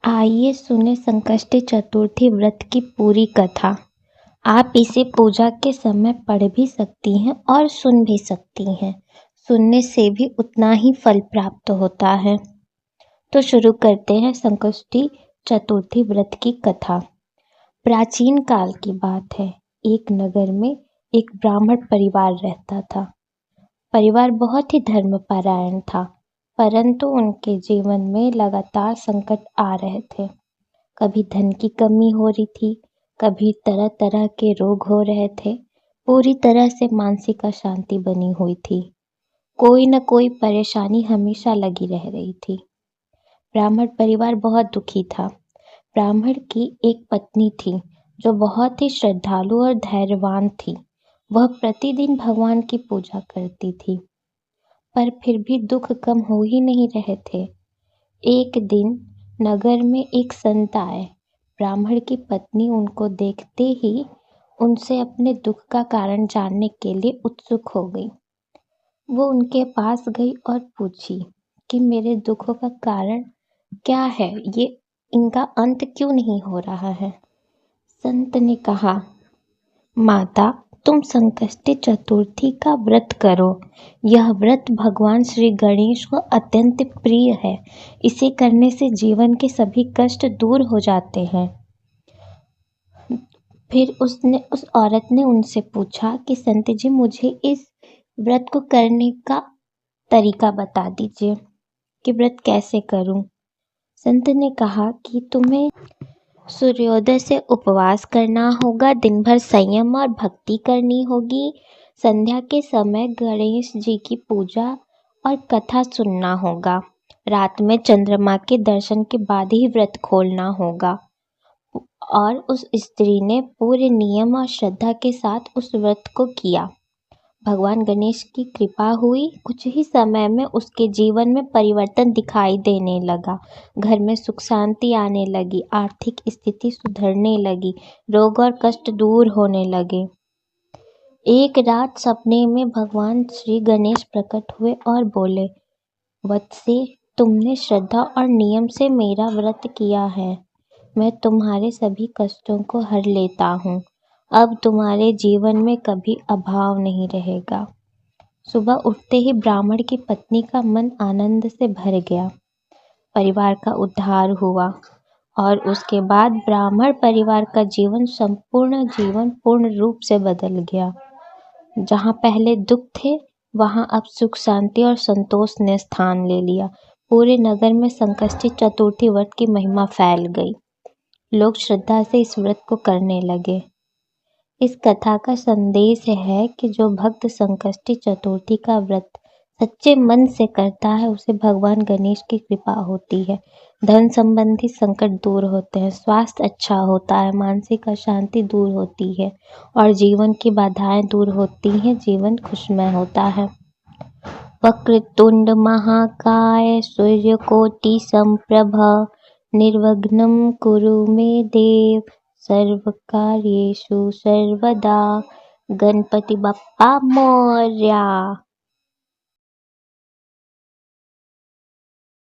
आइए सुने संकष्टी चतुर्थी व्रत की पूरी कथा। आप इसे पूजा के समय पढ़ भी सकती हैं और सुन भी सकती हैं। सुनने से भी उतना ही फल प्राप्त होता है। तो शुरू करते हैं संकष्टी चतुर्थी व्रत की कथा। प्राचीन काल की बात है। एक नगर में एक ब्राह्मण परिवार रहता था। परिवार बहुत ही धर्मपरायण था, परंतु उनके जीवन में लगातार संकट आ रहे थे। कभी धन की कमी हो रही थी, कभी तरह तरह के रोग हो रहे थे। पूरी तरह से मानसिक अशांति बनी हुई थी। कोई न कोई परेशानी हमेशा लगी रह रही थी। ब्राह्मण परिवार बहुत दुखी था। ब्राह्मण की एक पत्नी थी जो बहुत ही श्रद्धालु और धैर्यवान थी। वह प्रतिदिन भगवान की पूजा करती थी, पर फिर भी दुख कम हो ही नहीं रहे थे। एक दिन नगर में एक संत आए। ब्राह्मण की पत्नी उनको देखते ही उनसे अपने दुख का कारण जानने के लिए उत्सुक हो गई। वो उनके पास गई और पूछी कि मेरे दुखों का कारण क्या है, ये इनका अंत क्यों नहीं हो रहा है। संत ने कहा, माता, तुम संकष्टी चतुर्थी का व्रत करो। यह व्रत भगवान श्री गणेश को अत्यंत प्रिय है। इसे करने से जीवन के सभी कष्ट दूर हो जाते हैं। फिर उस औरत ने उनसे पूछा कि संत जी, मुझे इस व्रत को करने का तरीका बता दीजिए कि व्रत कैसे करूं। संत ने कहा कि तुम्हें सूर्योदय से उपवास करना होगा, दिन भर संयम और भक्ति करनी होगी। संध्या के समय गणेश जी की पूजा और कथा सुनना होगा। रात में चंद्रमा के दर्शन के बाद ही व्रत खोलना होगा। और उस स्त्री ने पूरे नियम और श्रद्धा के साथ उस व्रत को किया। भगवान गणेश की कृपा हुई। कुछ ही समय में उसके जीवन में परिवर्तन दिखाई देने लगा। घर में सुख शांति आने लगी, आर्थिक स्थिति सुधरने लगी, रोग और कष्ट दूर होने लगे। एक रात सपने में भगवान श्री गणेश प्रकट हुए और बोले, वत्से, तुमने श्रद्धा और नियम से मेरा व्रत किया है। मैं तुम्हारे सभी कष्टों को हर लेता हूँ। अब तुम्हारे जीवन में कभी अभाव नहीं रहेगा। सुबह उठते ही ब्राह्मण की पत्नी का मन आनंद से भर गया। परिवार का उद्धार हुआ और उसके बाद ब्राह्मण परिवार का जीवन पूर्ण रूप से बदल गया। जहाँ पहले दुख थे, वहाँ अब सुख शांति और संतोष ने स्थान ले लिया। पूरे नगर में संकष्टी चतुर्थी व्रत की महिमा फैल गई। लोग श्रद्धा से इस व्रत को करने लगे। इस कथा का संदेश है कि जो भक्त संकष्टी चतुर्थी का व्रत सच्चे मन से करता है, उसे भगवान गणेश की कृपा होती है। धन संबंधी संकट दूर होते हैं, स्वास्थ्य अच्छा होता है, मानसिक अशांति दूर होती है और जीवन की बाधाएं दूर होती हैं। जीवन खुशमय होता है। वक्रतुंड महाकाय सूर्यकोटि समप्रभ निर्विघ्नं कुरु मे देव सर्वकार्येषु सर्वदा। गणपति बप्पा मोरया।